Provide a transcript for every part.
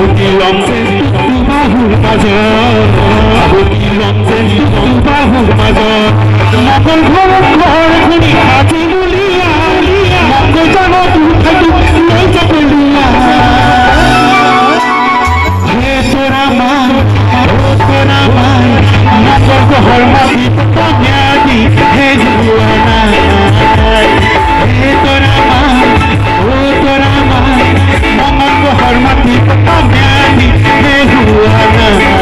লম্বে বাহুর মাজত আবতী লম্বে বাহুর মাজত মঙ্গল ঘৰত ঘৰ ঘুৰি আজি বুলিয়া মঙ্গল জানত উঠাটো লৈ যাবলিয়া হে তোৰা মাই তোৰা মাই মঙ্গল ঘৰ মাটি পনীয়া দি হে যোৱা নাই হে তোৰা মাই তোৰা মাই মঙ্গল ঘৰ মাটি পনীয়া দি হে যোৱা নাই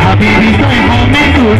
ভাবিবি তই হমে তোৰ